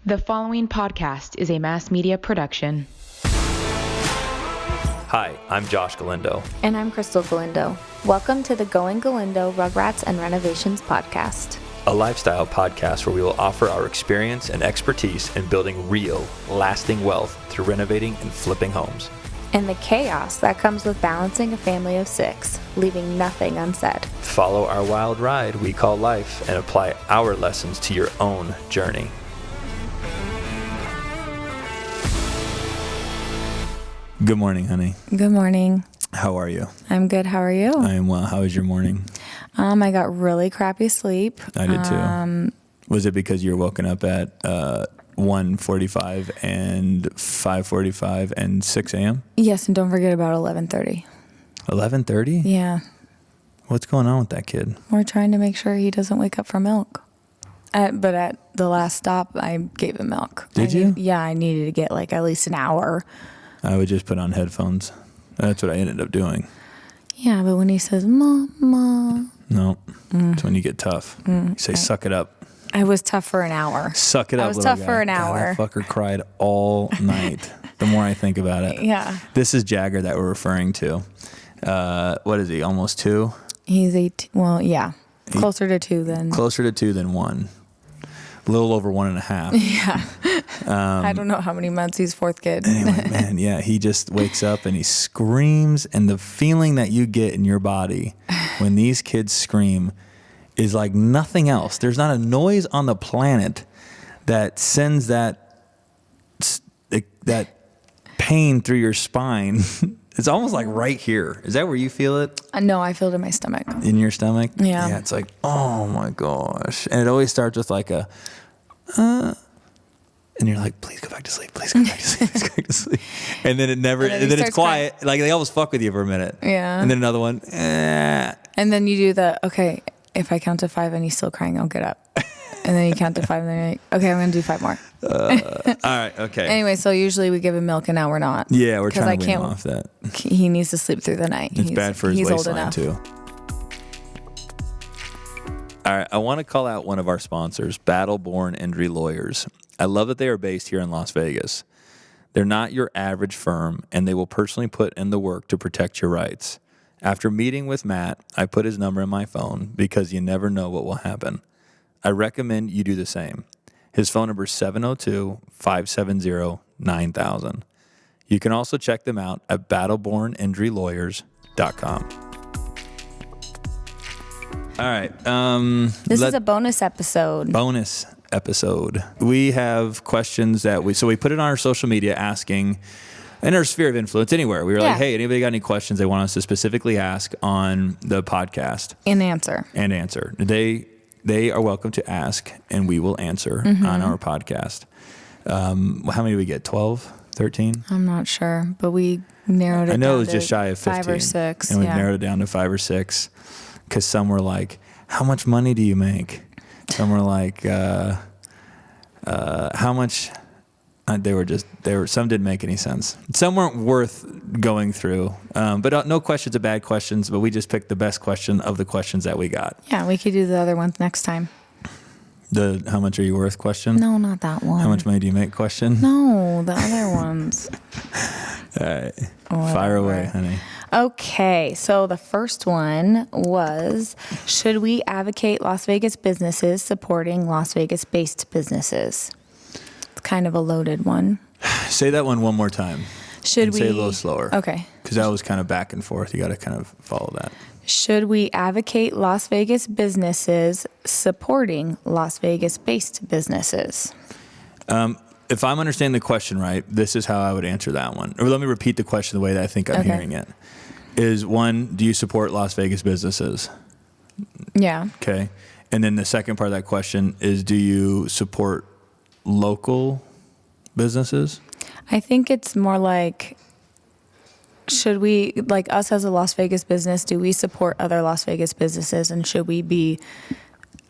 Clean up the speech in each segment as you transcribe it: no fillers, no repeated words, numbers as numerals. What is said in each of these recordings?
The following podcast is a mass media production. Hi, I'm Josh Galindo. And I'm Krystal Galindo. Welcome to the Going Galindo Rugrats and Renovations podcast. A lifestyle podcast where we will offer our experience and expertise in building real, lasting wealth through renovating and flipping homes. And the chaos that comes with balancing a family of 6, leaving nothing unsaid. Follow our wild ride we call life and apply our lessons to your own journey. Good morning, honey. Good morning. How are you? I'm good. How are you? I am well. How was your morning? I got really crappy sleep. I did too. Was it because you were woken up at 1:45 and 5:45 and 6 a.m.? Yes, and don't forget about 11:30. 11:30? Yeah. What's going on with that kid? We're trying to make sure he doesn't wake up for milk. But at the last stop, I gave him milk. Did you? Yeah, I needed to get like at least an hour. I would just put on headphones. That's what I ended up doing. Yeah, but when he says, Mama. No, it's when you get tough. You say, suck it up. I was tough for an hour. Suck it up, I was little tough guy. for an God, hour. that fucker cried all night. The more I think about it. Yeah. This is Jagger that we're referring to. What is he, almost 2? He's 18. Well, yeah. Closer to 2 than. Closer to 2 than 1. A little over 1.5. Yeah. I don't know how many months he's 4th kid. Anyway, man, yeah, he just wakes up and he screams, and the feeling that you get in your body when these kids scream is like nothing else. There's not a noise on the planet that sends that pain through your spine. It's almost like right here. Is that where you feel it? No, I feel it in my stomach. In your stomach? Yeah. Yeah, it's like, oh my gosh. And it always starts with like a, and you're like, please go back to sleep. Please go back to sleep. Please go back to sleep. And then it never, and then it's quiet. Crying. Like they almost fuck with you for a minute. Yeah. And then another one. And then you do the, okay, if I count to 5 and he's still crying, I'll get up. And then you count to 5 and then you're like, okay, I'm going to do 5 more. All right. Okay. Anyway, so usually we give him milk and now we're not. Yeah, we're trying to wean him off that. He needs to sleep through the night. It's bad for his waistline too. All right. I want to call out one of our sponsors, Battleborn Injury Lawyers. I love that they are based here in Las Vegas. They're not your average firm, and they will personally put in the work to protect your rights. After meeting with Matt, I put his number in my phone because you never know what will happen. I recommend you do the same. His phone number is 702-570-9000. You can also check them out at battleborninjurylawyers.com. All right. This is a bonus episode. Bonus episode. We have questions that we put it on our social media asking, in our sphere of influence anywhere. We were like, hey, anybody got any questions they want us to specifically ask on the podcast? And answer. They are welcome to ask, and we will answer on our podcast. How many did we get? 12? 13? I'm not sure, but we narrowed it down. I know it was just shy of 15. 5 or 6. And we narrowed it down to 5 or 6 because some were like, how much money do you make? Some were like, how much? Some didn't make any sense. Some weren't worth going through. But no questions are bad questions, but we just picked the best question of the questions that we got. Yeah, we could do the other ones next time. The how much are you worth question? No, not that one. How much money do you make question? No, the other ones. All right. Fire away, honey. Okay, so the first one was, should we advocate Las Vegas businesses supporting Las Vegas-based businesses? It's kind of a loaded one. Say that one more time. Should we? Say it a little slower. Okay. Because that was kind of back and forth. You got to kind of follow that. Should we advocate Las Vegas businesses supporting Las Vegas-based businesses? If I'm understanding the question right, this is how I would answer that one. Or let me repeat the question the way that I think I'm hearing it. Is 1, do you support Las Vegas businesses? Yeah. Okay. And then the second part of that question is, do you support local businesses? I think it's more like, should we, like us as a Las Vegas business, do we support other Las Vegas businesses, and should we be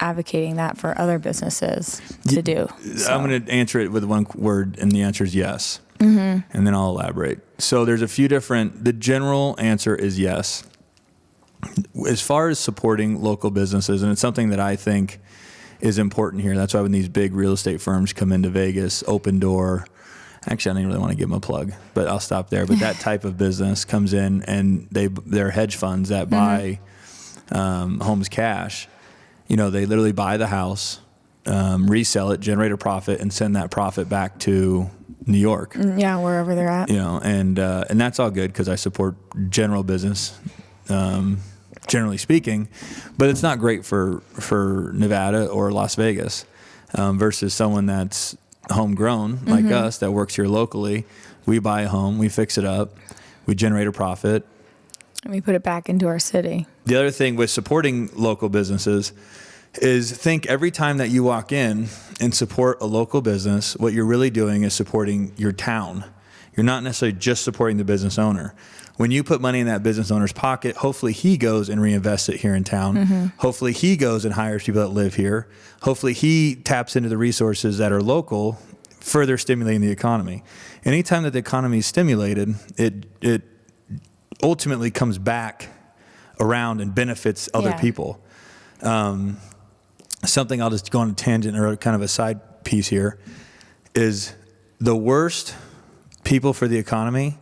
advocating that for other businesses to do? So. I'm going to answer it with one word, and the answer is yes. And then I'll elaborate. So there's a few the general answer is yes. As far as supporting local businesses, and it's something that I think is important here. That's why when these big real estate firms come into Vegas, Open Door, actually, I don't even really want to give them a plug, but I'll stop there. But that type of business comes in, and they're hedge funds that buy homes cash. They literally buy the house, resell it, generate a profit, and send that profit back to New York. Yeah, wherever they're at. And that's all good because I support general business, generally speaking, but it's not great for Nevada or Las Vegas versus someone that's homegrown like us that works here locally. We buy a home, we fix it up, we generate a profit, and we put it back into our city. The other thing with supporting local businesses is think every time that you walk in and support a local business, what you're really doing is supporting your town. You're not necessarily just supporting the business owner. When you put money in that business owner's pocket, hopefully he goes and reinvests it here in town. Hopefully he goes and hires people that live here. Hopefully he taps into the resources that are local, further stimulating the economy. Anytime that the economy is stimulated, it ultimately comes back around and benefits other people. Something I'll just go on a tangent or kind of a side piece here is the worst people for the economy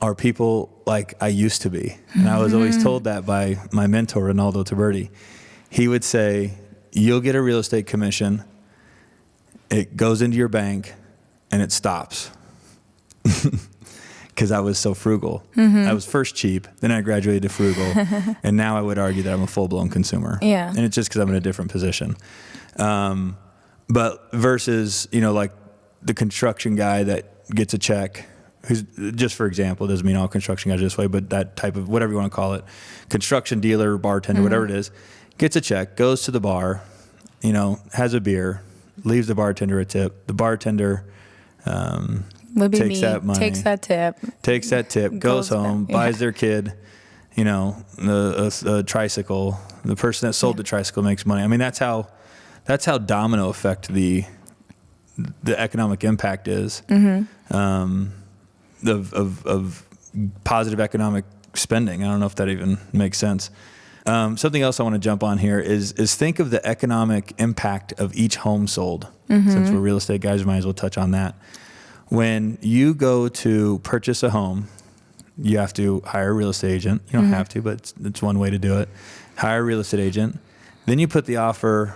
are people like I used to be. And I was always told that by my mentor, Ronaldo Taberti. He would say, you'll get a real estate commission, it goes into your bank, and it stops. Because I was so frugal. I was first cheap, then I graduated to frugal, and now I would argue that I'm a full-blown consumer. Yeah. And it's just because I'm in a different position. But versus, like the construction guy that gets a check, who's, just for example, doesn't mean all construction guys are this way, but that type of, whatever you want to call it, construction dealer, bartender, whatever it is, gets a check, goes to the bar, has a beer, leaves the bartender a tip. The bartender takes that money, takes that tip, goes home, buys their kid, a tricycle. The person that sold the tricycle makes money. I mean, that's how domino effect the economic impact is. Of positive economic spending. I don't know if that even makes sense. Something else I want to jump on here is think of the economic impact of each home sold. Since we're real estate guys, we might as well touch on that. When you go to purchase a home, you have to hire a real estate agent. You don't have to, but it's one way to do it. Hire a real estate agent. Then you put the offer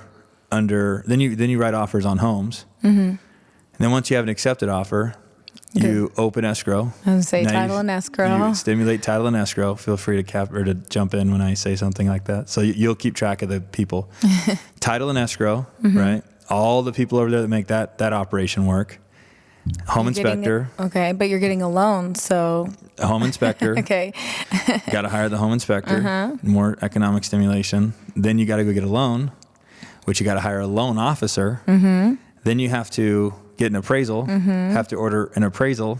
under, then you write offers on homes. And then once you have an accepted offer, you open escrow. I was say title and escrow. You stimulate title and escrow. Feel free to jump in when I say something like that. So you'll keep track of the people. Title and escrow, right? All the people over there that make that operation work. Home inspector. Okay, but you're getting a loan, so. A home inspector. Okay. You got to hire the home inspector. More economic stimulation. Then you got to go get a loan, which you got to hire a loan officer. Then you have to get an appraisal, have to order an appraisal.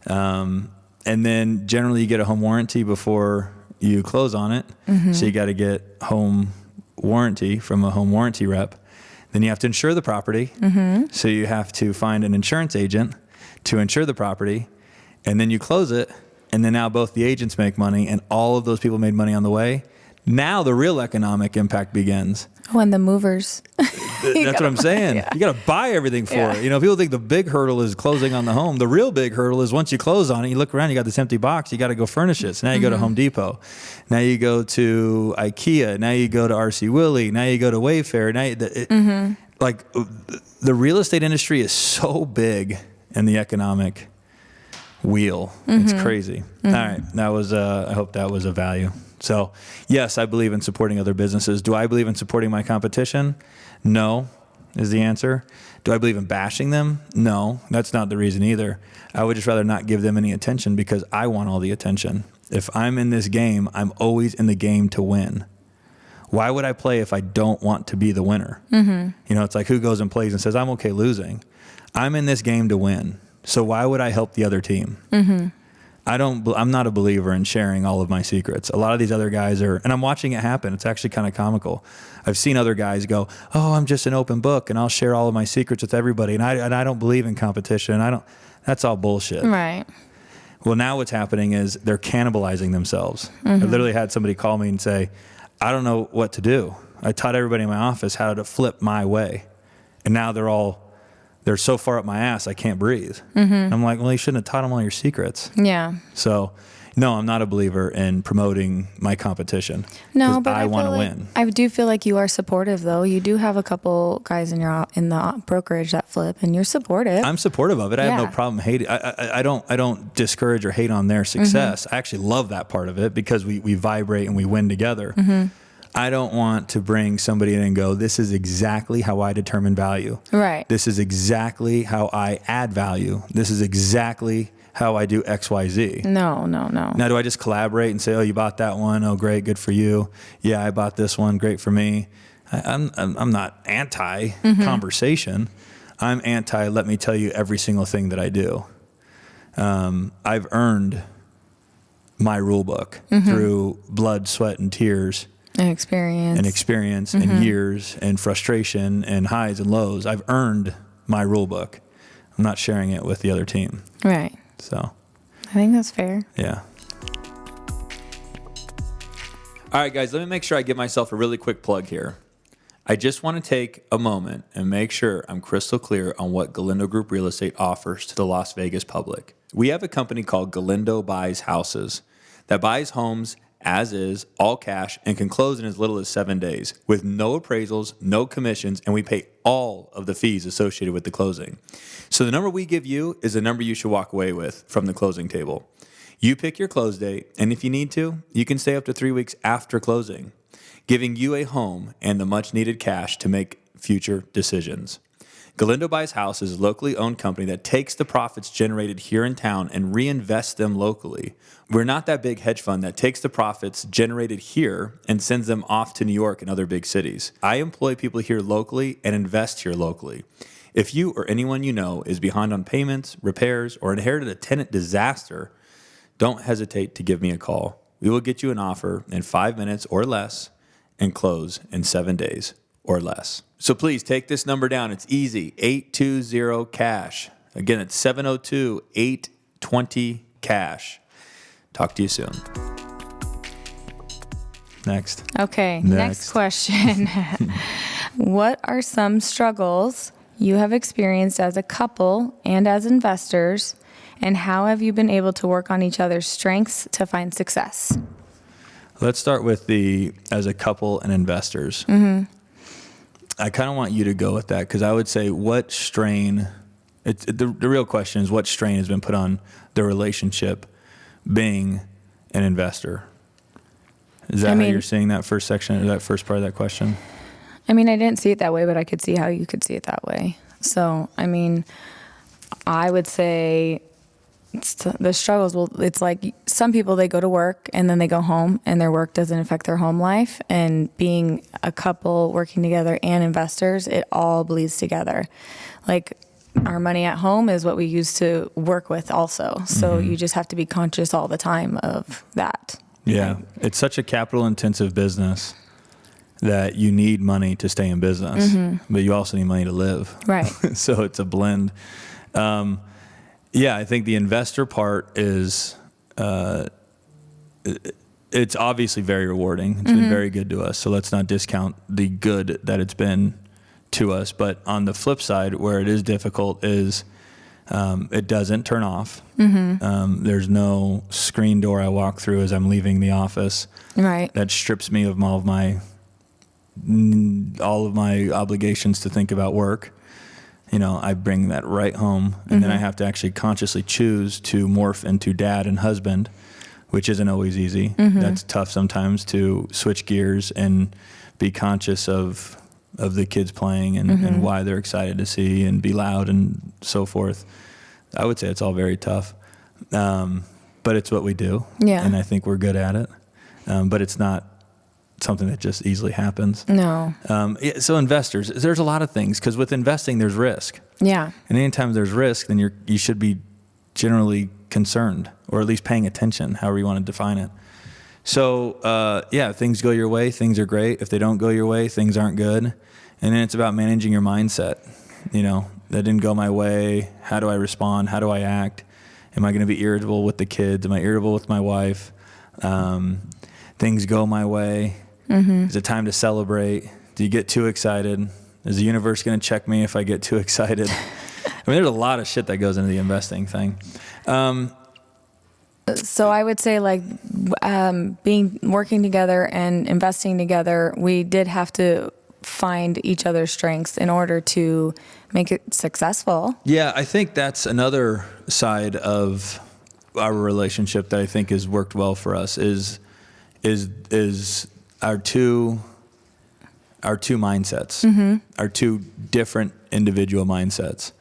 And then generally you get a home warranty before you close on it. So you got to get home warranty from a home warranty rep. Then you have to insure the property. So you have to find an insurance agent to insure the property. And then you close it. And then now both the agents make money and all of those people made money on the way. Now the real economic impact begins. Oh, and the movers. That's what I'm saying. You got to buy everything for it. People think the big hurdle is closing on the home. The real big hurdle is once you close on it, you look around, you got this empty box, you got to go furnish it. So now you go to Home Depot. Now you go to IKEA. Now you go to RC Willey. Now you go to Wayfair. Now the real estate industry is so big in the economic wheel. It's crazy. All right. That was, I hope that was of value. So yes, I believe in supporting other businesses. Do I believe in supporting my competition? No, is the answer. Do I believe in bashing them? No, that's not the reason either. I would just rather not give them any attention because I want all the attention. If I'm in this game, I'm always in the game to win. Why would I play if I don't want to be the winner? It's like who goes and plays and says, I'm okay losing. I'm in this game to win. So why would I help the other team? I'm not a believer in sharing all of my secrets. A lot of these other guys are, and I'm watching it happen. It's actually kind of comical. I've seen other guys go, oh, I'm just an open book and I'll share all of my secrets with everybody. And I don't believe in competition. That's all bullshit. Right. Well, now what's happening is they're cannibalizing themselves. I literally had somebody call me and say, I don't know what to do. I taught everybody in my office how to flip my way. And now they're so far up my ass, I can't breathe. And I'm like, well, you shouldn't have taught them all your secrets. Yeah. So, no, I'm not a believer in promoting my competition. No, but I want to win. I do feel like you are supportive, though. You do have a couple guys in the brokerage that flip, and you're supportive. I'm supportive of it. I have no problem hating. I don't discourage or hate on their success. I actually love that part of it because we vibrate and we win together. I don't want to bring somebody in and go, this is exactly how I determine value. Right. This is exactly how I add value. This is exactly how I do X, Y, Z. No. Now, do I just collaborate and say, oh, you bought that one? Oh, great. Good for you. Yeah, I bought this one. Great for me. I'm not anti conversation. I'm anti, let me tell you every single thing that I do. I've earned my rule book through blood, sweat, and tears. And experience. And years and frustration and highs and lows. I've earned my rule book. I'm not sharing it with the other team. Right. So I think that's fair. Yeah. All right, guys, let me make sure I give myself a really quick plug here. I just want to take a moment and make sure I'm crystal clear on what Galindo Group Real Estate offers to the Las Vegas public. We have a company called Galindo Buys Houses that buys homes as is, all cash, and can close in as little as 7 days with no appraisals, no commissions, and we pay all of the fees associated with the closing. So the number we give you is the number you should walk away with from the closing table. You pick your close date, and if you need to, you can stay up to 3 weeks after closing, giving you a home and the much-needed cash to make future decisions. Galindo Buys Houses is a locally owned company that takes the profits generated here in town and reinvests them locally. We're not that big hedge fund that takes the profits generated here and sends them off to New York and other big cities. I employ people here locally and invest here locally. If you or anyone you know is behind on payments, repairs, or inherited a tenant disaster, don't hesitate to give me a call. We will get you an offer in 5 minutes or less and close in 7 days or less. So please take this number down. It's easy, 820-CASH. Again, it's 702-820-CASH. Talk to you soon. Next. Okay, next question. What are some struggles you have experienced as a couple and as investors, and how have you been able to work on each other's strengths to find success? Let's start with as a couple and investors. I kind of want you to go with that because I would say what strain, the real question is what strain has been put on the relationship being an investor? Is that how you're seeing that first section, or that first part of that question? I mean, I didn't see it that way, but I could see how you could see it that way. So, I mean, I would say the struggles, it's like some people, they go to work and then they go home and their work doesn't affect their home life. And being a couple working together and investors, it all bleeds together. Like our money at home is what we use to work with also. So you just have to be conscious all the time of that. Yeah. It's such a capital intensive business that you need money to stay in business, but you also need money to live. Right. So it's a blend. Yeah, I think the investor part is, it's obviously very rewarding. It's been very good to us. So let's not discount the good that it's been to us. But on the flip side, where it is difficult is it doesn't turn off. There's no screen door I walk through as I'm leaving the office. Right. That strips me of all of my obligations to think about work. You know, I bring that right home, and then I have to actually consciously choose to morph into dad and husband, which isn't always easy. That's tough sometimes to switch gears and be conscious of the kids playing and why they're excited to see and be loud and so forth. I would say it's all very tough, but it's what we do, and I think we're good at it. But it's not something that just easily happens. No. So investors, there's a lot of things, because with investing, there's risk. Yeah. And anytime there's risk, then you should be generally concerned, or at least paying attention, however you want to define it. So, if things go your way, things are great. If they don't go your way, things aren't good. And then it's about managing your mindset. You know, that didn't go my way. How do I respond? How do I act? Am I going to be irritable with the kids? Am I irritable with my wife? Things go my way. Is it time to celebrate? Do you get too excited? Is the universe going to check me if I get too excited? I mean, there's a lot of shit that goes into the investing thing. So I would say like working together and investing together, we did have to find each other's strengths in order to make it successful. Yeah, I think that's another side of our relationship that I think has worked well for us is our two mindsets, our two different individual mindsets.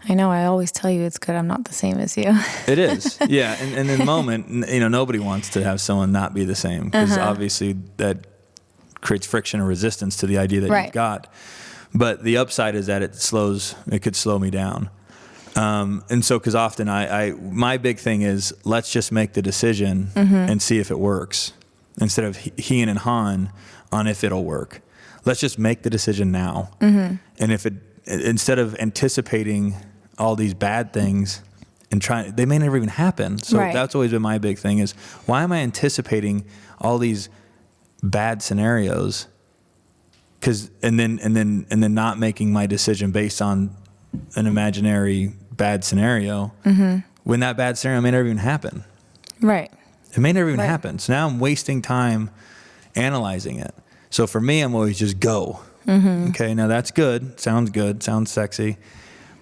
I know, I always tell you it's good I'm not the same as you. It is. Yeah. And in the moment, nobody wants to have someone not be the same because obviously that creates friction or resistance to the idea that you've got. But the upside is that it could slow me down. And so, because often my big thing is let's just make the decision and see if it works instead of heeing and hawing on if it'll work. Let's just make the decision now. And instead of anticipating all these bad things and they may never even happen. So that's always been my big thing is why am I anticipating all these bad scenarios? And then not making my decision based on an imaginary bad scenario when that bad scenario may never even happen. Right. It may never even happen. So now I'm wasting time analyzing it. So for me, I'm always just go. Okay, now that's good. Sounds sexy.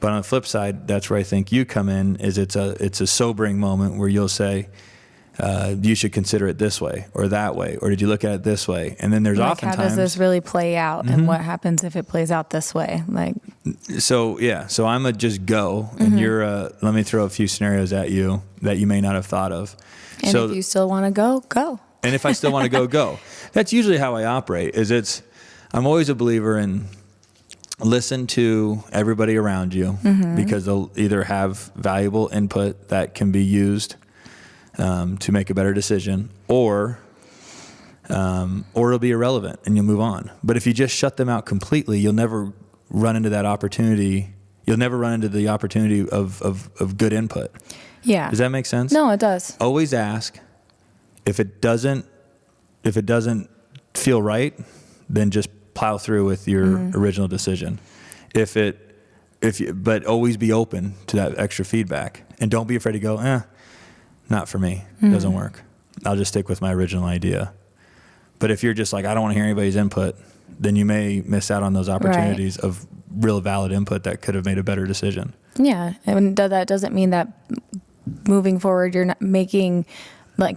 But on the flip side, that's where I think you come in. Is it's a sobering moment where you'll say, you should consider it this way or that way, or did you look at it this way? And then there's oftentimes, how does this really play out, and what happens if it plays out this way? So I'm a just go, and you're let me throw a few scenarios at you that you may not have thought of. And so, if you still want to go. And if I still want to go. That's usually how I operate. I'm always a believer in listen to everybody around you because they'll either have valuable input that can be used to make a better decision, or it'll be irrelevant and you'll move on. But if you just shut them out completely, you'll never run into that opportunity. You'll never run into the opportunity of good input. Yeah. Does that make sense? No, it does. Always ask. If it doesn't feel right, then just plow through with your original decision. But always be open to that extra feedback, and don't be afraid to go, not for me. Doesn't work. I'll just stick with my original idea. But if you're just like, I don't want to hear anybody's input, then you may miss out on those opportunities of real valid input that could have made a better decision. Yeah. And that doesn't mean that moving forward, you're not making,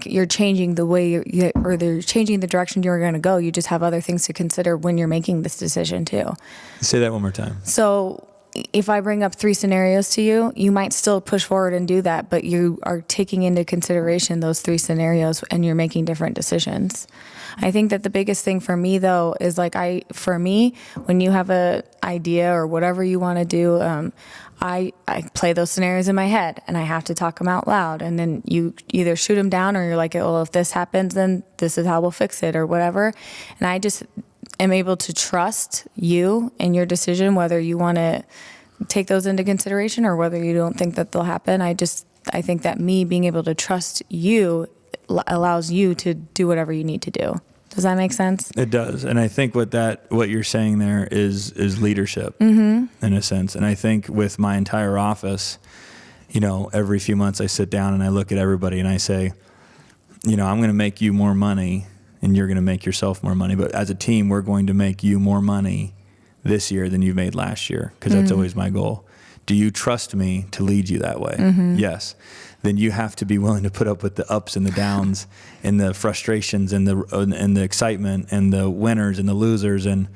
you're changing the way or they're changing the direction you're going to go. You just have other things to consider when you're making this decision too. Say that one more time. So if I bring up 3 scenarios to you, you might still push forward and do that, but you are taking into consideration those 3 scenarios and you're making different decisions. I think that the biggest thing for me though is when you have an idea or whatever you want to do, I play those scenarios in my head and I have to talk them out loud, and then you either shoot them down or you're like, well, if this happens, then this is how we'll fix it or whatever. And I just am able to trust you and your decision, whether you want to take those into consideration or whether you don't think that they'll happen. I think that me being able to trust you allows you to do whatever you need to do. Does that make sense? It does. And I think what you're saying there is leadership in a sense. And I think with my entire office, every few months I sit down and I look at everybody and I say, I'm going to make you more money and you're going to make yourself more money. But as a team, we're going to make you more money this year than you made last year, because that's always my goal. Do you trust me to lead you that way? Yes. Then you have to be willing to put up with the ups and the downs and the frustrations and the excitement and the winners and the losers and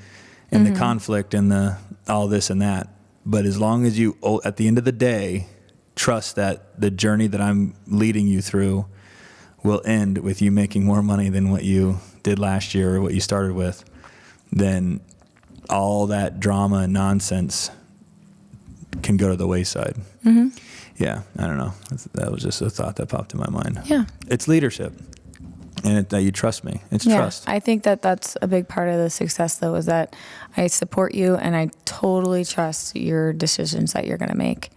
the conflict and the all this and that. But as long as you, at the end of the day, trust that the journey that I'm leading you through will end with you making more money than what you did last year or what you started with, then all that drama and nonsense can go to the wayside. Yeah, I don't know. That was just a thought that popped in my mind. Yeah. It's leadership. And that you trust me. It's trust. I think that that's a big part of the success, though, is that I support you and I totally trust your decisions that you're going to make.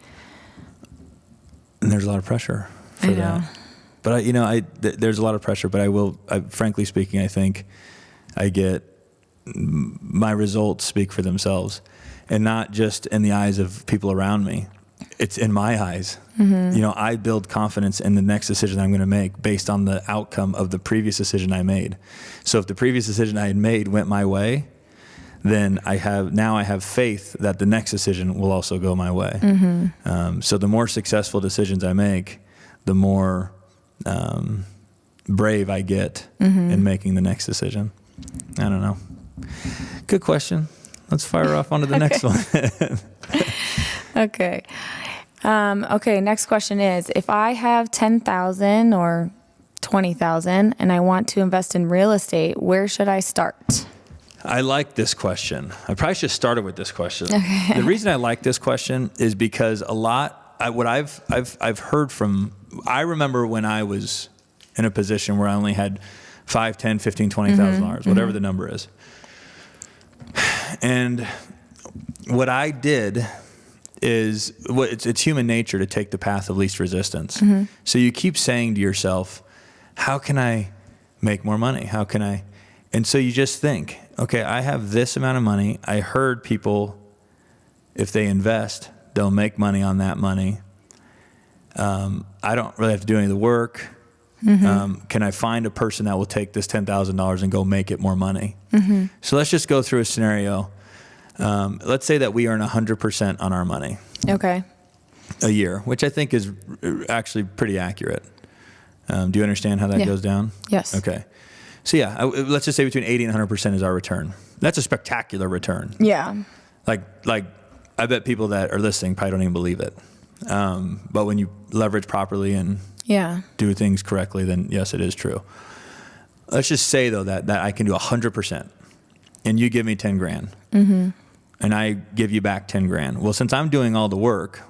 And there's a lot of pressure for that. But there's a lot of pressure, but frankly speaking, I think I get my results speak for themselves, and not just in the eyes of people around me. It's in my eyes. You know, I build confidence in the next decision I'm going to make based on the outcome of the previous decision I made. So if the previous decision I had made went my way, then I have faith that the next decision will also go my way. So the more successful decisions I make, the more brave I get in making the next decision. I don't know. Good question. Let's fire off onto the next one. Okay. Okay, next question is, if I have 10,000 or 20,000 and I want to invest in real estate, where should I start? I like this question. I probably should have started with this question. Okay. The reason I like this question is because what I've heard from, I remember when I was in a position where I only had $5, $10, $15, $20,000, whatever the number is. And what I did is, it's human nature to take the path of least resistance. So you keep saying to yourself, how can I make more money? How can I? And so you just think, okay, I have this amount of money. I heard people, if they invest, they'll make money on that money. I don't really have to do any of the work. Can I find a person that will take this $10,000 and go make it more money? So let's just go through a scenario. Let's say that we earn 100% on our money. Okay. A year, which I think is actually pretty accurate. Do you understand how that goes down? Yes. Okay. So yeah, let's just say between 80 and 100% is our return. That's a spectacular return. Yeah. Like I bet people that are listening probably don't even believe it. But when you leverage properly and do things correctly, then yes, it is true. Let's just say though that I can do 100% and you give me 10 grand and I give you back 10 grand. Well, since I'm doing all the work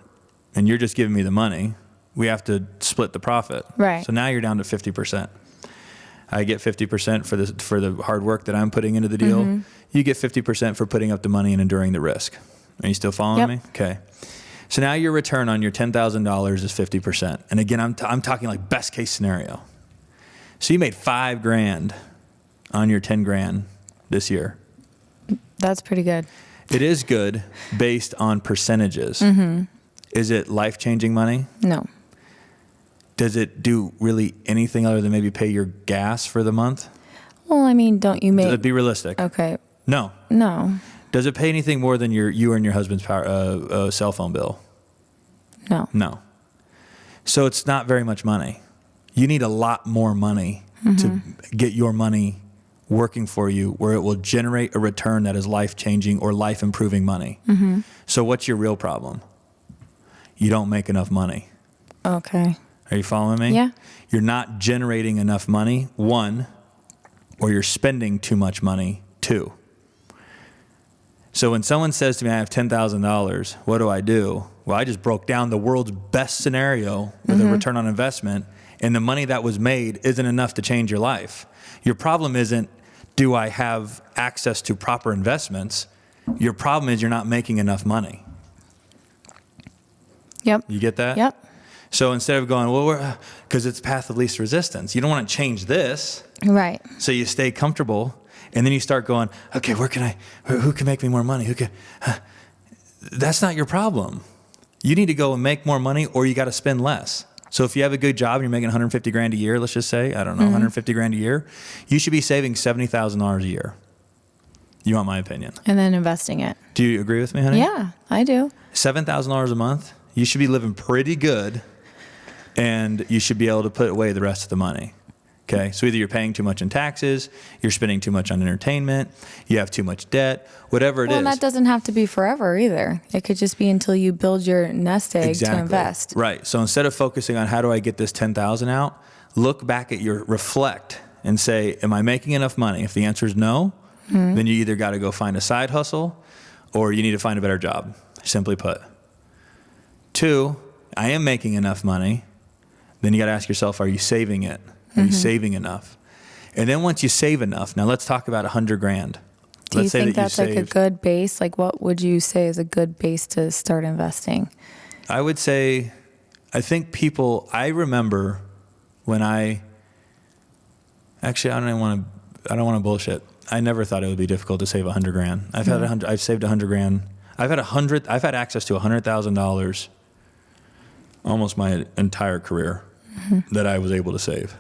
and you're just giving me the money, we have to split the profit. Right. So now you're down to 50%. I get 50% for the hard work that I'm putting into the deal. You get 50% for putting up the money and enduring the risk. Are you still following me? Okay. So now your return on your $10,000 is 50%. And again, I'm talking like best case scenario. So you made $5,000 on your 10 grand this year. That's pretty good. It is good based on percentages. Is it life-changing money? No. Does it do really anything other than maybe pay your gas for the month? Well, I mean, don't you make... Be realistic. Okay. No. Does it pay anything more than you and your husband's cell phone bill? No. So it's not very much money. You need a lot more money to get your money working for you where it will generate a return that is life-changing or life-improving money. So what's your real problem? You don't make enough money. Okay. Are you following me? Yeah. You're not generating enough money, one, or you're spending too much money, two. So when someone says to me, I have $10,000, what do? Well, I just broke down the world's best scenario with a return on investment, and the money that was made isn't enough to change your life. Your problem isn't, do I have access to proper investments? Your problem is you're not making enough money. Yep. You get that? Yep. So instead of going, well, because it's path of least resistance, you don't want to change this. Right. So you stay comfortable, and then you start going, okay, who can make me more money? That's not your problem. You need to go and make more money, or you got to spend less. So if you have a good job and you're making 150 grand a year, let's just say, I don't know, 150 grand a year, you should be saving $70,000 a year. You want my opinion? And then investing it. Do you agree with me, honey? Yeah, I do. $7,000 a month, you should be living pretty good, and you should be able to put away the rest of the money. Okay, so either you're paying too much in taxes, you're spending too much on entertainment, you have too much debt, whatever it is. Well, that doesn't have to be forever either. It could just be until you build your nest egg to invest. Right. So instead of focusing on how do I get this 10,000 out, look back at reflect and say, am I making enough money? If the answer is no, then you either got to go find a side hustle or you need to find a better job, simply put. Two, I am making enough money. Then you got to ask yourself, are you saving it? Are you saving enough? And then once you save enough, now let's talk about 100 grand. Do you think that's like a good base? Like what would you say is a good base to start investing? I would say, I remember when I don't want to bullshit. I never thought it would be difficult to save $100,000. I've saved $100,000. I've had access to $100,000 almost my entire career that I was able to save.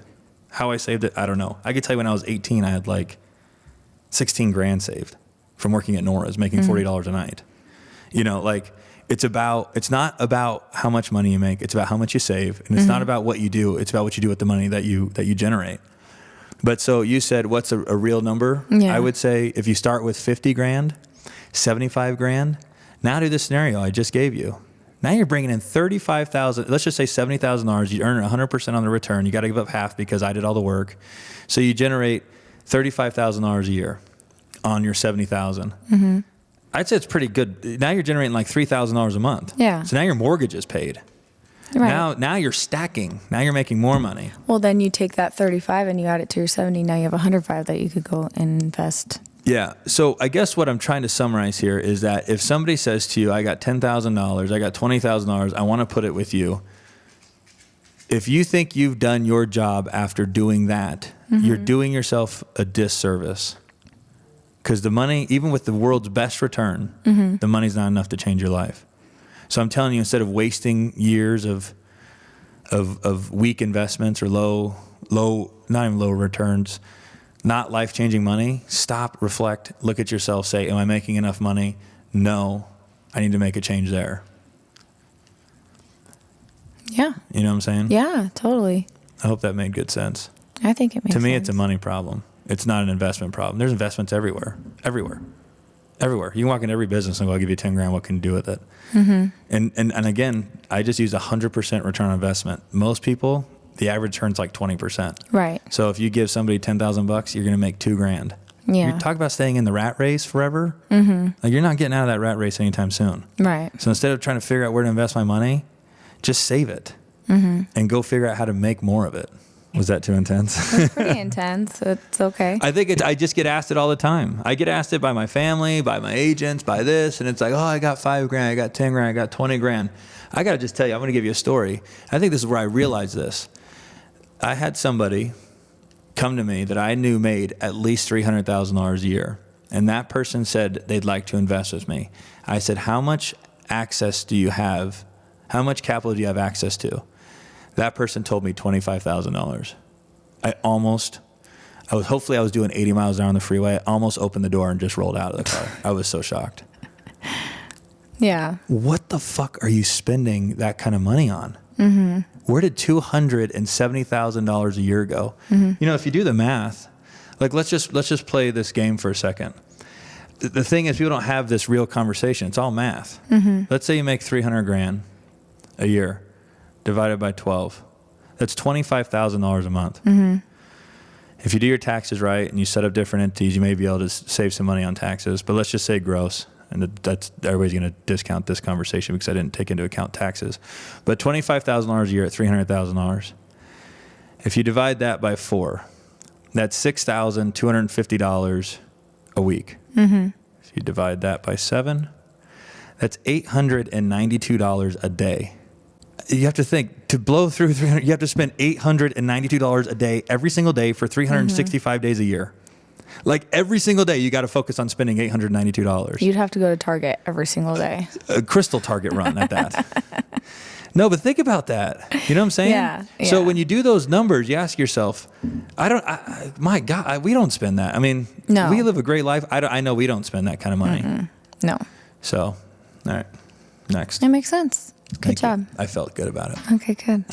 How I saved it, I don't know. I could tell you when I was 18, I had like $16,000 saved from working at Nora's, making $40 a night. You know, like it's not about how much money you make. It's about how much you save. And it's not about what you do. It's about what you do with the money that you generate. But so you said, what's a real number? Yeah. I would say if you start with $50,000, $75,000, now do the scenario I just gave you. Now you're bringing in $35,000. Let's just say $70,000. You earn 100% on the return. You got to give up half because I did all the work. So you generate $35,000 a year on your $70,000. I'd say it's pretty good. Now you're generating like $3,000 a month. Yeah. So now your mortgage is paid. Right. Now you're stacking. Now you're making more money. Well, then you take that 35 and you add it to your 70. Now you have 105 that you could go and invest. Yeah. So I guess what I'm trying to summarize here is that if somebody says to you, I got $10,000, I got $20,000, I want to put it with you. If you think you've done your job after doing that, you're doing yourself a disservice. Because the money, even with the world's best return, the money's not enough to change your life. So I'm telling you, instead of wasting years of weak investments or not even low returns, not life-changing money, stop, reflect, look at yourself, say, am I making enough money? No, I need to make a change there. Yeah. You know what I'm saying? Yeah, totally. I hope that made good sense. I think it makes sense. To me, it's a money problem. It's not an investment problem. There's investments everywhere. You can walk in every business and go, I'll give you $10,000. What can you do with it? And again, I just use 100% return on investment. Most people, the average return's like 20%. Right. So if you give somebody $10,000, you're going to make $2,000. Yeah. You talk about staying in the rat race forever. Like you're not getting out of that rat race anytime soon. Right. So instead of trying to figure out where to invest my money, just save it and go figure out how to make more of it. Was that too intense? It's pretty intense. It's okay. I just get asked it all the time. I get asked it by my family, by my agents, by this, and it's like, oh, I got $5,000, I got $10,000, I got $20,000. I got to just tell you, I'm going to give you a story. I think this is where I realized this. I had somebody come to me that I knew made at least $300,000 a year, and that person said they'd like to invest with me. I said, how much access do you have? How much capital do you have access to? That person told me $25,000. Hopefully I was doing 80 miles an hour on the freeway. I almost opened the door and just rolled out of the car. I was so shocked. Yeah. What the fuck are you spending that kind of money on? Where did $270,000 a year go? You know, if you do the math, like let's just play this game for a second. The thing is, people don't have this real conversation. It's all math. Let's say you make $300,000 a year. Divided by 12. That's $25,000 a month. If you do your taxes right and you set up different entities, you may be able to save some money on taxes. But let's just say gross. And that's everybody's going to discount this conversation because I didn't take into account taxes. But $25,000 a year at $300,000. If you divide that by 4, that's $6,250 a week. If you divide that by 7, that's $892 a day. You have to think, to blow through 300, you have to spend $892 a day every single day for 365 days a year. Like every single day, you got to focus on spending $892. You'd have to go to Target every single day. A Krystal Target run at that. No, but think about that. You know what I'm saying? Yeah. So when you do those numbers, you ask yourself, my God, we don't spend that. I mean, No. we live a great life. I know we don't spend that kind of money. No. So, all right, next. It makes sense. Good Thank you. job. I felt good about it. Okay, good.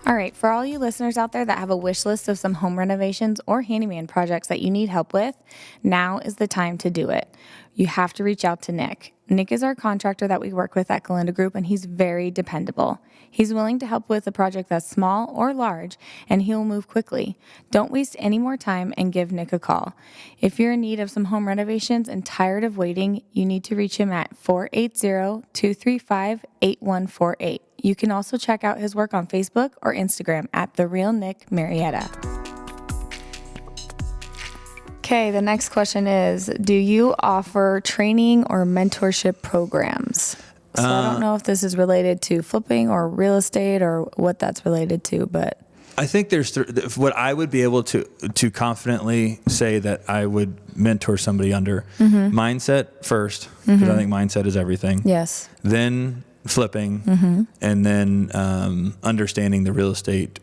All right, for all you listeners out there that have a wish list of some home renovations or handyman projects that you need help with, now is the time to do it. You have to reach out to Nick. Nick is our contractor that we work with at Galindo Group, and he's very dependable. He's willing to help with a project that's small or large, and he'll move quickly. Don't waste any more time and give Nick a call. If you're in need of some home renovations and tired of waiting, you need to reach him at 480-235-8148. You can also check out his work on Facebook or Instagram at The Real Nick Marietta. Okay, the next question is, do you offer training or mentorship programs? So I don't know if this is related to flipping or real estate or what that's related to, but I think there's what I would be able to confidently say that I would mentor somebody under mindset first, because I think mindset is everything. Yes. Then flipping, and then understanding the real estate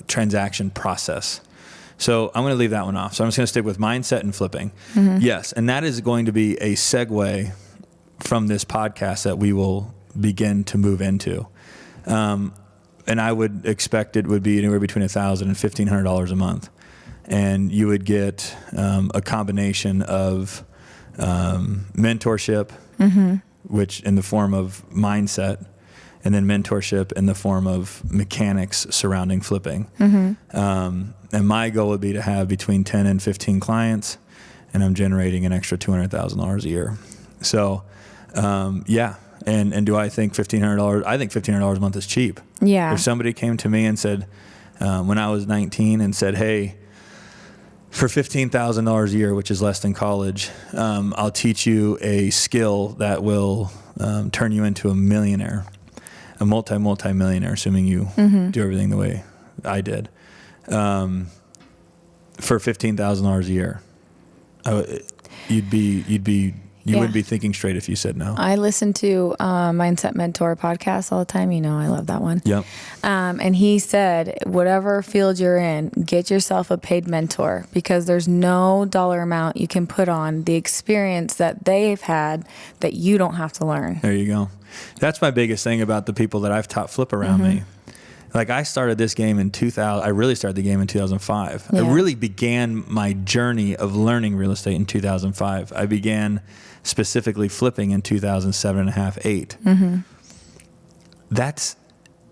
transaction process. So I'm going to leave that one off. So I'm just going to stick with mindset and flipping. Yes, and that is going to be a segue from this podcast that we will begin to move into. And I would expect it would be anywhere between $1,000 and $1,500 a month. And you would get a combination of mentorship, which in the form of mindset, and then mentorship in the form of mechanics surrounding flipping. And my goal would be to have between 10 and 15 clients, and I'm generating an extra $200,000 a year. So, yeah. And do I think $1,500? I think $1,500 a month is cheap. Yeah. If somebody came to me and said, when I was 19, and said, "Hey, for $15,000 a year, which is less than college, I'll teach you a skill that will turn you into a millionaire, a multi-millionaire, assuming you do everything the way I did, for $15,000 a year," you wouldn't be thinking straight if you said no. I listen to Mindset Mentor podcast all the time. You know, I love that one. Yep. And he said, whatever field you're in, get yourself a paid mentor, because there's no dollar amount you can put on the experience that they've had that you don't have to learn. There you go. That's my biggest thing about the people that I've taught flip around me. Like, I started this game in 2000. I really started the game in 2005. Yeah. I really began my journey of learning real estate in 2005. I began specifically flipping in 2007 and a half, 8. That's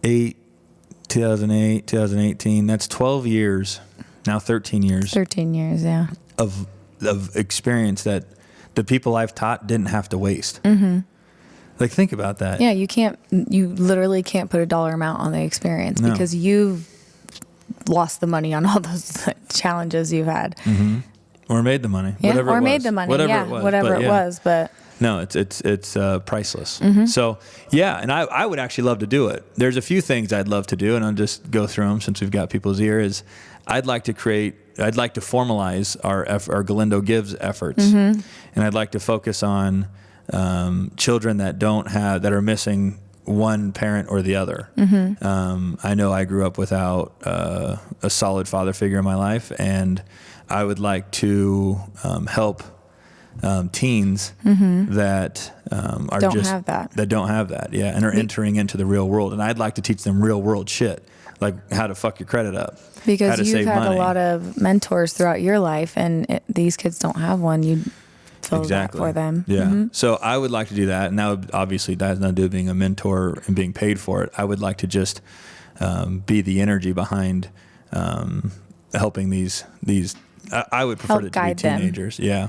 2008, 2018. That's 12 years, now 13 years. 13 years, yeah. Of experience that the people I've taught didn't have to waste. Like, think about that. Yeah, you literally can't put a dollar amount on the experience, No. because you've lost the money on all those challenges you've had. Or made the money. Yeah, Whatever or it was. made the money. Whatever Yeah, it was. whatever But it yeah. was. But No, it's priceless. So, yeah, and I would actually love to do it. There's a few things I'd love to do, and I'll just go through them since we've got people's ears. I'd like to formalize our Galindo Gives efforts. And I'd like to focus on children that are missing one parent or the other. I know I grew up without a solid father figure in my life, and I would like to help teens that don't have that. That don't have that, yeah, and are entering into the real world. And I'd like to teach them real world shit, like how to fuck your credit up, how because to you've save had money. a lot of mentors throughout your life, and these kids don't have one. You fill that for them. Yeah. So I would like to do that. And that would, obviously, that has nothing to do with being a mentor and being paid for it. I would like to just be the energy behind helping these. I would prefer Help it to be guide them. teenagers. Yeah.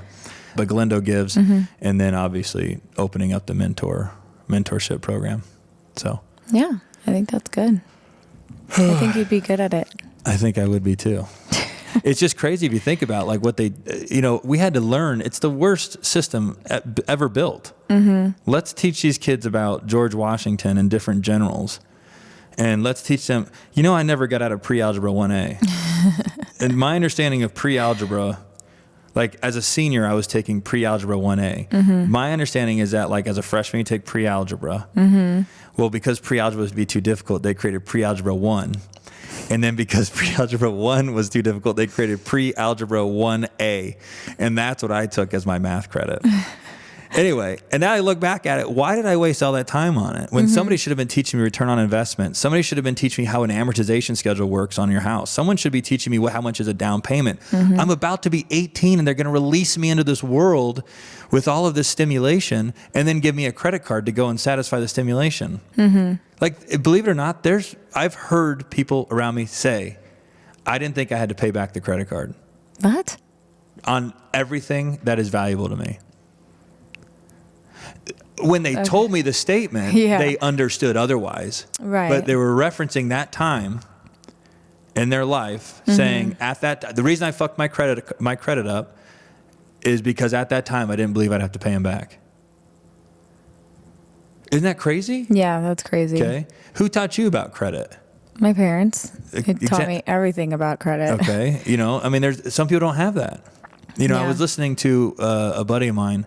But Galindo Gives, and then obviously opening up the mentorship program. So Yeah, I think that's good. I think you'd be good at it. I think I would be too. It's just crazy if you think about like what they, we had to learn. It's the worst system ever built. Let's teach these kids about George Washington and different generals. And let's teach them, I never got out of pre-algebra 1A. And my understanding of pre-algebra, like as a senior, I was taking pre-algebra 1A. My understanding is that like as a freshman, you take pre-algebra. Well, because pre-algebra would be too difficult, they created pre-algebra 1. And then because pre-algebra 1 was too difficult, they created pre-algebra 1A. And that's what I took as my math credit. Anyway, and now I look back at it, why did I waste all that time on it? When somebody should have been teaching me return on investment. Somebody should have been teaching me how an amortization schedule works on your house. Someone should be teaching me how much is a down payment. I'm about to be 18 and they're going to release me into this world with all of this stimulation and then give me a credit card to go and satisfy the stimulation. Like, believe it or not, I've heard people around me say, I didn't think I had to pay back the credit card. What? On everything that is valuable to me. When they told me the statement, they understood otherwise. Right. But they were referencing that time in their life, saying at that the reason I fucked my credit up is because at that time I didn't believe I'd have to pay him back. Isn't that crazy? Yeah, that's crazy. Okay. Who taught you about credit? My parents. They taught me everything about credit. Okay. I mean, there's some people don't have that. I was listening to a buddy of mine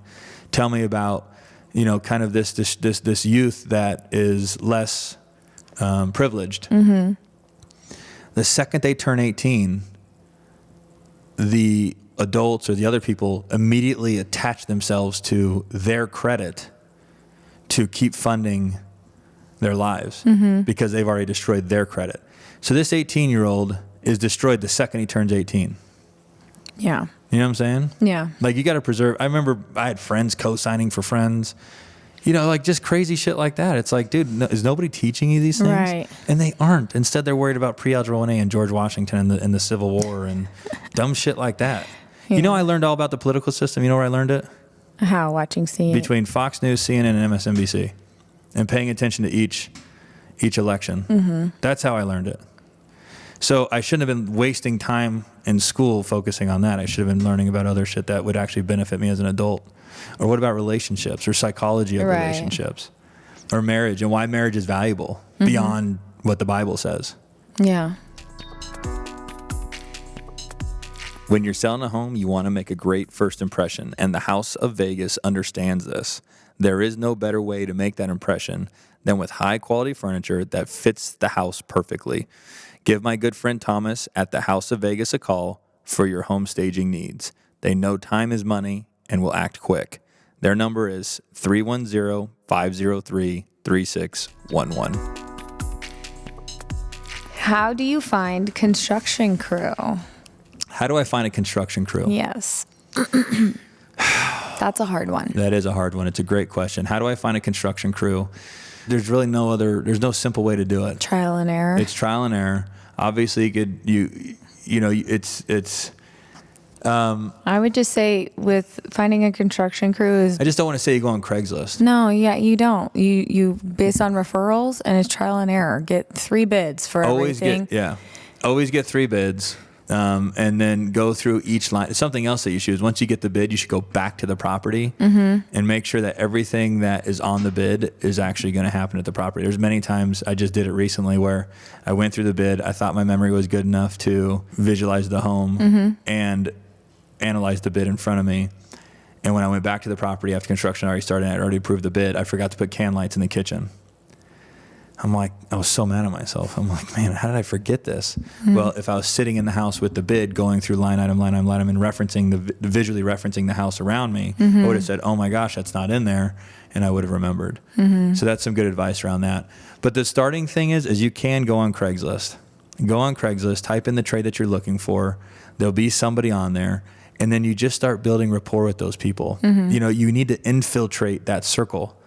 tell me about, kind of this youth that is less privileged. Mm-hmm. The second they turn 18, the adults or the other people immediately attach themselves to their credit to keep funding their lives because they've already destroyed their credit. So this 18-year-old is destroyed the second he turns 18. Yeah. You know what I'm saying? Yeah. Like, you got to preserve. I remember I had friends co-signing for friends, like just crazy shit like that. It's like, dude, is nobody teaching you these things? Right. And they aren't. Instead, they're worried about pre-Algebra 1A and George Washington in the Civil War and dumb shit like that. Yeah. I learned all about the political system. You know where I learned it? How? Watching CNN? Between Fox News, CNN, and MSNBC, and paying attention to each election. Mm-hmm. That's how I learned it. So I shouldn't have been wasting time in school focusing on that. I should have been learning about other shit that would actually benefit me as an adult. Or what about relationships or psychology of relationships or marriage and why marriage is valuable beyond what the Bible says. Yeah. When you're selling a home, you want to make a great first impression, and the House of Vegas understands this. There is no better way to make that impression than with high-quality furniture that fits the house perfectly. Give my good friend Thomas at the House of Vegas a call for your home staging needs. They know time is money and will act quick. Their number is 310-503-3611. How do you find construction crew? How do I find a construction crew? Yes. That's a hard one. That is a hard one. It's a great question. How do I find a construction crew? There's really there's no simple way to do it. Trial and error. It's trial and error. Obviously, it's. I would just say with finding a construction crew is. I just don't want to say you go on Craigslist. No, yeah, you don't. You based on referrals and it's trial and error. Get 3 bids for everything. Always get 3 bids. And then go through each line. Something else that you should is once you get the bid, you should go back to the property and make sure that everything that is on the bid is actually going to happen at the property. There's many times, I just did it recently, where I went through the bid. I thought my memory was good enough to visualize the home and analyze the bid in front of me. And when I went back to the property after construction already started, I already approved the bid, I forgot to put can lights in the kitchen. I'm like, I was so mad at myself. I'm like, man, how did I forget this? Well, if I was sitting in the house with the bid, going through line item, and referencing visually referencing the house around me, I would have said, oh my gosh, that's not in there. And I would have remembered. So that's some good advice around that. But the starting thing is you can go on Craigslist. Go on Craigslist, type in the trade that you're looking for. There'll be somebody on there. And then you just start building rapport with those people. You need to infiltrate that circle.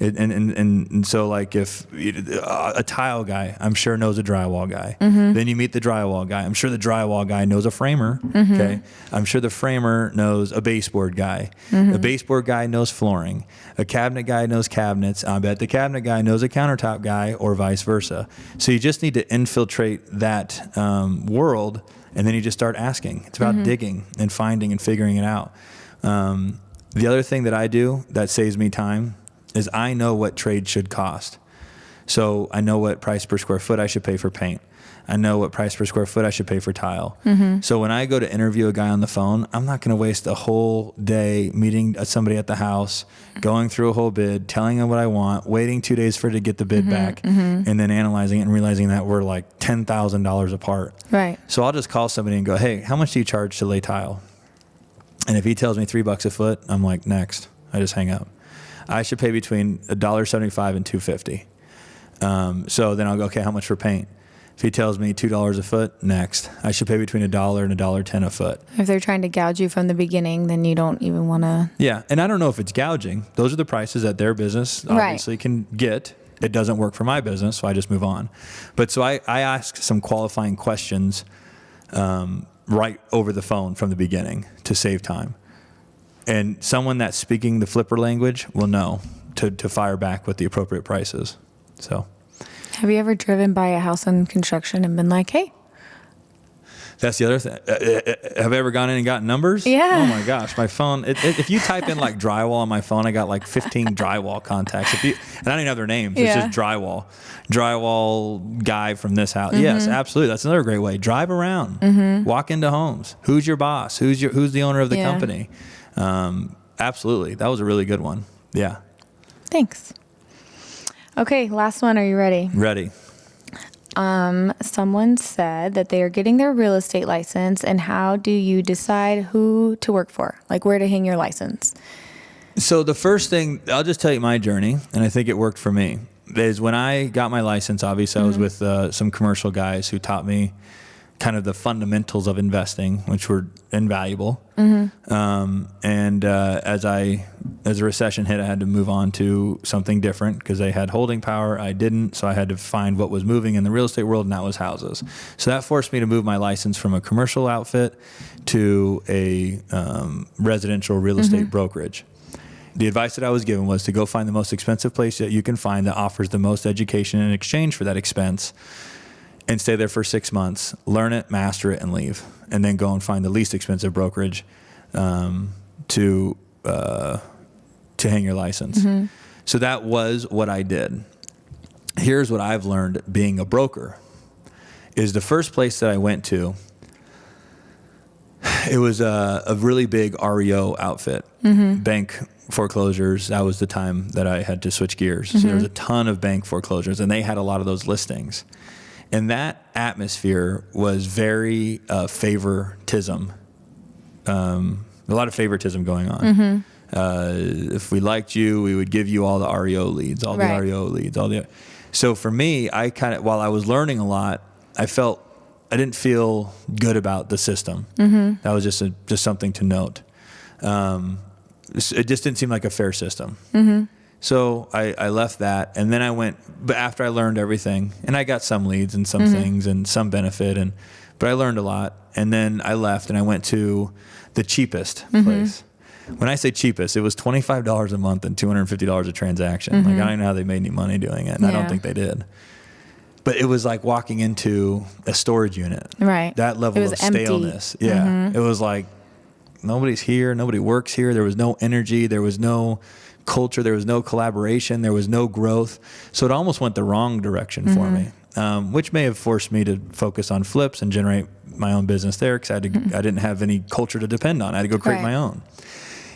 And so, like, if a tile guy, I'm sure knows a drywall guy. Then you meet the drywall guy. I'm sure the drywall guy knows a framer. Okay, I'm sure the framer knows a baseboard guy. A baseboard guy knows flooring. A cabinet guy knows cabinets. I bet the cabinet guy knows a countertop guy, or vice versa. So you just need to infiltrate that world, and then you just start asking. It's about digging and finding and figuring it out. The other thing that I do that saves me time is I know what trade should cost. So I know what price per square foot I should pay for paint. I know what price per square foot I should pay for tile. So when I go to interview a guy on the phone, I'm not going to waste a whole day meeting somebody at the house, going through a whole bid, telling them what I want, waiting 2 days for it to get the bid back, and then analyzing it and realizing that we're like $10,000 apart. Right. So I'll just call somebody and go, hey, how much do you charge to lay tile? And if he tells me $3 a foot, I'm like, next. I just hang up. I should pay between $1.75 and $2.50. So then I'll go, okay, how much for paint? If he tells me $2 a foot, next. I should pay between $1 and $1.10 a foot. If they're trying to gouge you from the beginning, then you don't even want to. Yeah, and I don't know if it's gouging. Those are the prices that their business obviously can get. It doesn't work for my business, so I just move on. But so I ask some qualifying questions right over the phone from the beginning to save time. And someone that's speaking the flipper language will know to fire back with the appropriate prices. So, have you ever driven by a house in construction and been like, hey? That's the other thing. Have I ever gone in and gotten numbers? Yeah. Oh my gosh, my phone. If you type in like drywall on my phone, I got like 15 drywall contacts. And I don't even have their names. It's just drywall guy from this house. Yes, absolutely. That's another great way. Drive around, walk into homes. Who's your boss? Who's the owner of the company? Absolutely. That was a really good one. Yeah. Thanks. Okay, last one. Are you ready? Ready. Someone said that they are getting their real estate license, and how do you decide who to work for? Like where to hang your license? So the first thing, I'll just tell you my journey, and I think it worked for me, is when I got my license, obviously I was with some commercial guys who taught me kind of the fundamentals of investing, which were invaluable. And as the recession hit, I had to move on to something different because they had holding power. I didn't. So I had to find what was moving in the real estate world, and that was houses. So that forced me to move my license from a commercial outfit to a residential real estate brokerage. The advice that I was given was to go find the most expensive place that you can find that offers the most education in exchange for that expense, and stay there for 6 months, learn it, master it, and leave. And then go and find the least expensive brokerage to hang your license. So that was what I did. Here's what I've learned being a broker, is the first place that I went to, it was a really big REO outfit, bank foreclosures. That was the time that I had to switch gears. So there was a ton of bank foreclosures, and they had a lot of those listings. And that atmosphere was very favoritism. A lot of favoritism going on. If we liked you, we would give you all the REO leads, the REO leads, So for me, I kind of, while I was learning a lot, I didn't feel good about the system. That was just something to note. It just didn't seem like a fair system. So I left that, and then I went, but after I learned everything, and I got some leads and some things and some benefit, but I learned a lot, and then I left and I went to the cheapest place. When I say cheapest, it was $25 a month and $250 a transaction. Like, I don't even know how they made any money doing it, and I don't think they did. But it was like walking into a storage unit. Right. That level of staleness. Empty. Yeah. It was like, nobody's here, nobody works here, there was no energy, there was no culture, there was no collaboration, there was no growth. So it almost went the wrong direction for me, which may have forced me to focus on flips and generate my own business there, because I didn't have any culture to depend on. I had to go create my own.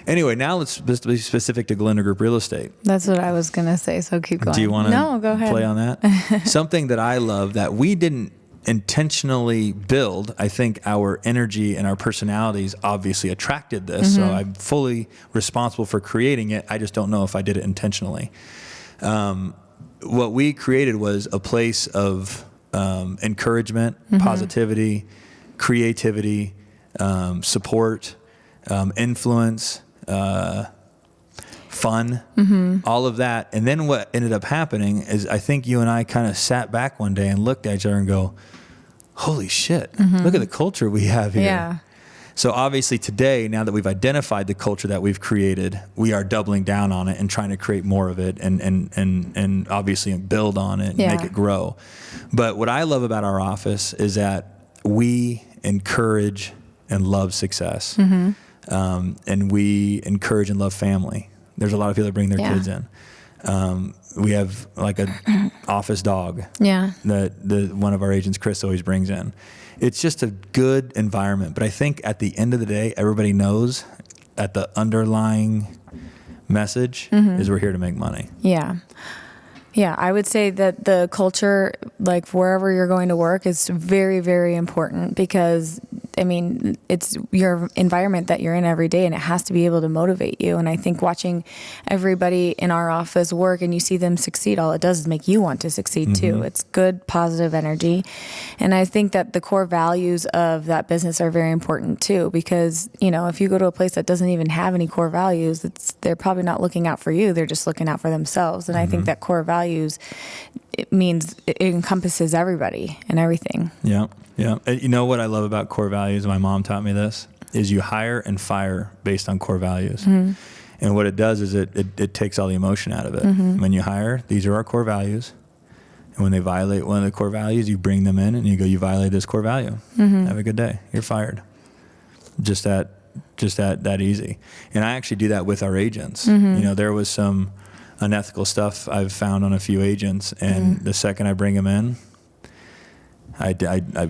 Anyway, now let's be specific to Galindo Group Real Estate. That's what I was going to say, so keep going. Do you want to go ahead. Play on that? Something that I love that we didn't intentionally build. I think our energy and our personalities obviously attracted this, so I'm fully responsible for creating it. I just don't know if I did it intentionally. What we created was a place of encouragement, positivity, creativity, support, influence, fun, all of that. And then what ended up happening is, I think you and I kind of sat back one day and looked at each other and go, holy shit, look at the culture we have here. Yeah. So obviously today, now that we've identified the culture that we've created, we are doubling down on it and trying to create more of it and obviously build on it and make it grow. But what I love about our office is that we encourage and love success. And we encourage and love family. There's a lot of people that bring their kids in. We have like an office dog that one of our agents, Krystal, always brings in. It's just a good environment. But I think at the end of the day, everybody knows that the underlying message is we're here to make money. Yeah. Yeah, I would say that the culture, like wherever you're going to work, is very, very important, because I mean, it's your environment that you're in every day, and it has to be able to motivate you. And I think watching everybody in our office work and you see them succeed, all it does is make you want to succeed too. It's good, positive energy. And I think that the core values of that business are very important too, because, you know, if you go to a place that doesn't even have any core values, they're probably not looking out for you. They're just looking out for themselves. And I think that core values, it means it encompasses everybody and everything. Yeah. Yeah. And you know what I love about core values, my mom taught me this, is you hire and fire based on core values. And what it does is it takes all the emotion out of it. When you hire, these are our core values. And when they violate one of the core values, you bring them in and you go, you violate this core value. Have a good day. You're fired. Just that easy. And I actually do that with our agents. There was some unethical stuff I've found on a few agents, and the second I bring them in, I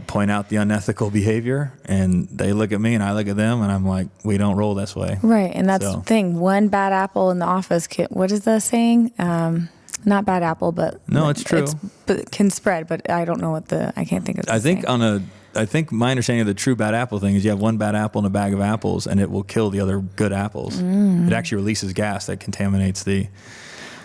point out the unethical behavior, and they look at me and I look at them, and I'm like, we don't roll this way. Right. And that's the thing. One bad apple in the office what is the saying? Not bad apple, but no, it's true. But can spread, but I don't know I can't think of the I think my understanding of the true bad apple thing is you have one bad apple in a bag of apples and it will kill the other good apples. It actually releases gas that contaminates the...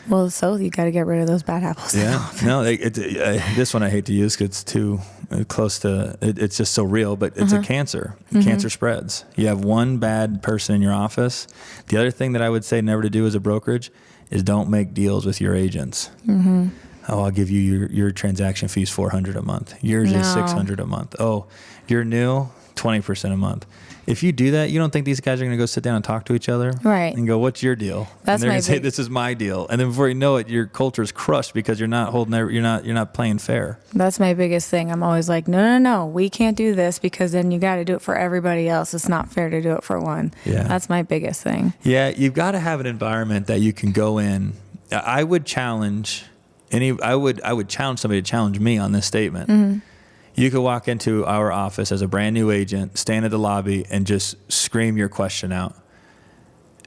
Well, so you got to get rid of those bad apples. Yeah. No, this one I hate to use because it's too close to... It's just so real, but it's a cancer. Cancer spreads. You have one bad person in your office. The other thing that I would say never to do as a brokerage is don't make deals with your agents. Oh, I'll give you your transaction fees $400 a month. Yours is $600 a month. Oh, you're new, 20% a month. If you do that, you don't think these guys are going to go sit down and talk to each other, right? And go, "What's your deal?" And they're going to say, "This is my deal." And then before you know it, your culture is crushed because you're not playing fair. That's my biggest thing. I'm always like, no, we can't do this because then you got to do it for everybody else. It's not fair to do it for one. Yeah, that's my biggest thing. Yeah, you've got to have an environment that you can go in. I would challenge I would challenge somebody to challenge me on this statement. You could walk into our office as a brand new agent, stand at the lobby, and just scream your question out.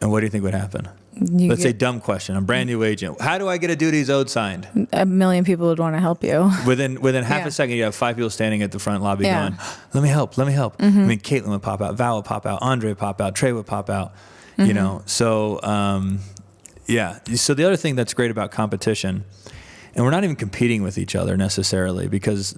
And what do you think would happen? Let's say dumb question. I'm a brand new agent. How do I get a duties owed signed? A million people would want to help you. Within half a second, you have 5 people standing at the front lobby going, let me help. I mean, Caitlin would pop out, Val would pop out, Andre would pop out, Trey would pop out, So, So the other thing that's great about competition, and we're not even competing with each other necessarily because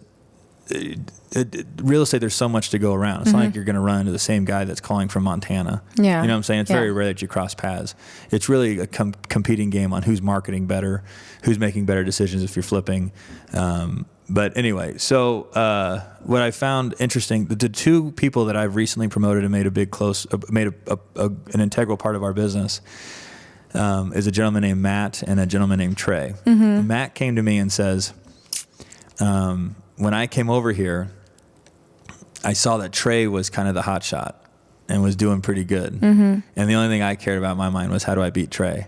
real estate, there's so much to go around. It's not like you're going to run into the same guy that's calling from Montana. Yeah. You know what I'm saying? It's very rare that you cross paths. It's really a competing game on who's marketing better, who's making better decisions if you're flipping. But anyway, so what I found interesting, the two people that I've recently promoted and made an integral part of our business is a gentleman named Matt and a gentleman named Trey. Matt came to me and says, when I came over here, I saw that Trey was kind of the hot shot and was doing pretty good. And the only thing I cared about in my mind was how do I beat Trey?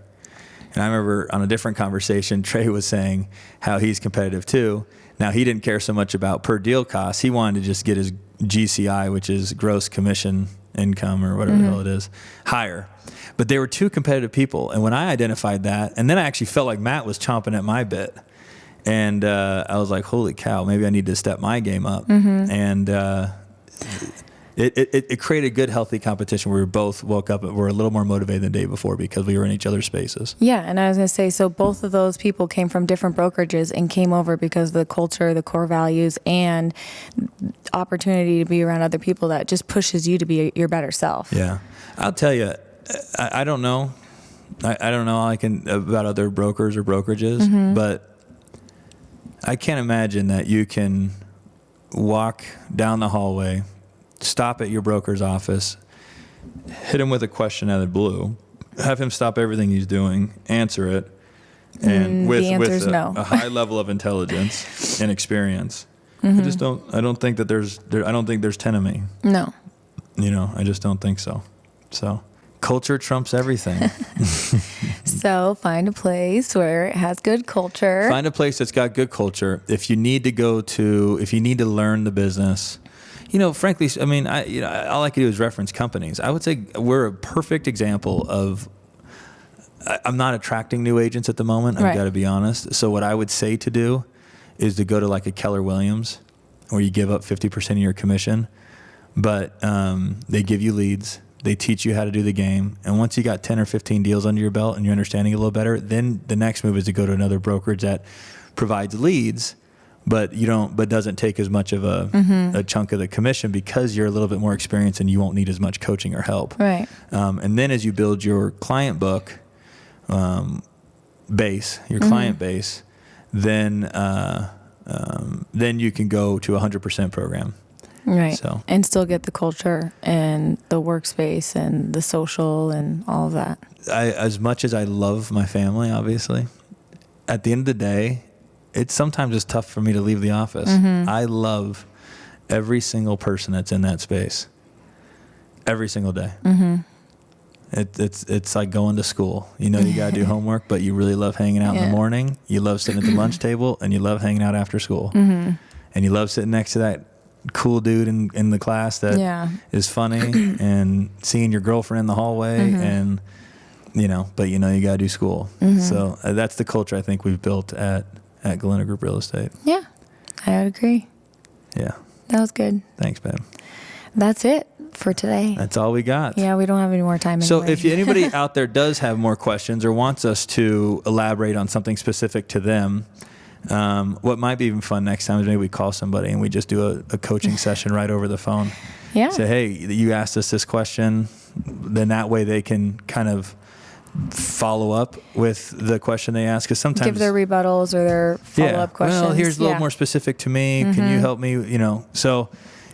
And I remember on a different conversation, Trey was saying how he's competitive too. Now, he didn't care so much about per deal costs. He wanted to just get his GCI, which is gross commission income or whatever the hell it is, higher. But they were two competitive people. And when I identified that, and then I actually felt like Matt was chomping at my bit. And I was like, holy cow, maybe I need to step my game up. And it created good, healthy competition where we both woke up and were a little more motivated than the day before because we were in each other's spaces. Yeah, and I was going to say, so both of those people came from different brokerages and came over because of the culture, the core values, and opportunity to be around other people that just pushes you to be your better self. Yeah. I'll tell you, I don't know. I don't know about other brokers or brokerages, but I can't imagine that you can walk down the hallway, stop at your broker's office, hit him with a question out of the blue, have him stop everything he's doing, answer it, and with a high level of intelligence and experience. I don't think there's 10 of me. No. I just don't think so. So culture trumps everything. So find a place where it has good culture. Find a place that's got good culture. If you need to learn the business, frankly, I mean, all I can do is reference companies. I would say we're a perfect example of, I'm not attracting new agents at the moment. I've got to be honest. So what I would say to do is to go to like a Keller Williams where you give up 50% of your commission, but they give you leads. They teach you how to do the game. And once you got 10 or 15 deals under your belt and you're understanding it a little better, then the next move is to go to another brokerage that provides leads, but doesn't take as much of a chunk of the commission because you're a little bit more experienced and you won't need as much coaching or help. Right. And then as you build your client book base, your client base, then you can go to a 100% program. Right. So. And still get the culture and the workspace and the social and all of that. As much as I love my family, obviously, at the end of the day, it's sometimes it's tough for me to leave the office. I love every single person that's in that space every single day. It's like going to school. You know, you got to do homework, but you really love hanging out in the morning. You love sitting at the lunch table, and you love hanging out after school. And you love sitting next to that cool dude in the class that is funny, and seeing your girlfriend in the hallway, and but you got to do school. So that's the culture I think we've built at Galindo Group Real Estate. Yeah, I would agree. Yeah, that was good. Thanks, babe. That's it for today. That's all we got. Yeah, we don't have any more time. So anyway. if anybody out there does have more questions or wants us to elaborate on something specific to them, what might be even fun next time is maybe we call somebody and we just do a coaching session right over the phone. Yeah. Say, hey, you asked us this question. Then that way they can kind of follow up with the question they ask. Because sometimes give their rebuttals or their follow-up questions. Well, here's a little more specific to me. Can you help me? So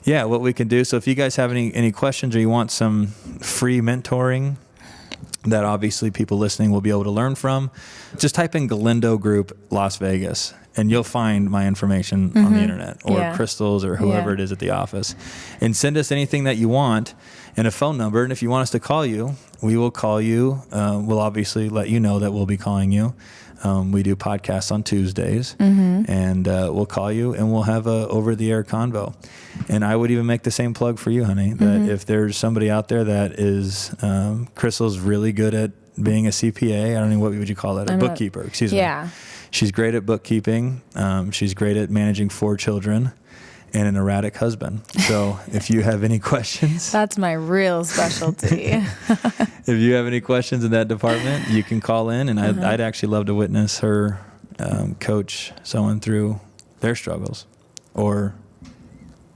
yeah, what we can do. So if you guys have any questions or you want some free mentoring that obviously people listening will be able to learn from, just type in Galindo Group Las Vegas and you'll find my information on the internet or Krystal's or whoever it is at the office. And send us anything that you want and a phone number. And if you want us to call you, we will call you. We'll obviously let you know that we'll be calling you. We do podcasts on Tuesdays, and we'll call you and we'll have a over-the-air convo. And I would even make the same plug for you, honey, that if there's somebody out there that is, Krystal's really good at being a CPA. I don't know, what would you call that? A bookkeeper, excuse me. Yeah. She's great at bookkeeping. She's great at managing 4 children and an erratic husband. So if you have any questions. That's my real specialty. If you have any questions in that department, you can call in, and I'd actually love to witness her coach someone through their struggles or,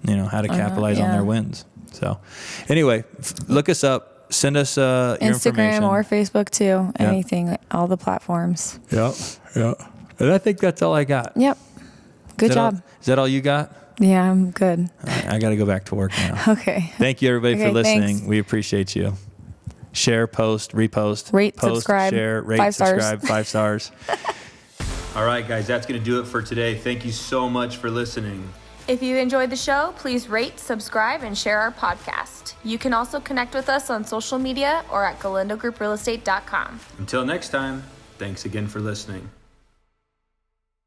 how to capitalize on their wins. So anyway, look us up, send us your information. Instagram or Facebook too, anything, all the platforms. Yeah. And I think that's all I got. Yep. Good job. Is that all you got? Yeah, I'm good. Right, I got to go back to work now. Okay. Thank you, everybody, for listening. Thanks. We appreciate you. Share, post, repost. Rate, post, subscribe. Share, rate, 5 stars. subscribe, 5 stars. All right, guys, that's going to do it for today. Thank you so much for listening. If you enjoyed the show, please rate, subscribe, and share our podcast. You can also connect with us on social media or at galindogrouprealestate.com. Until next time, thanks again for listening.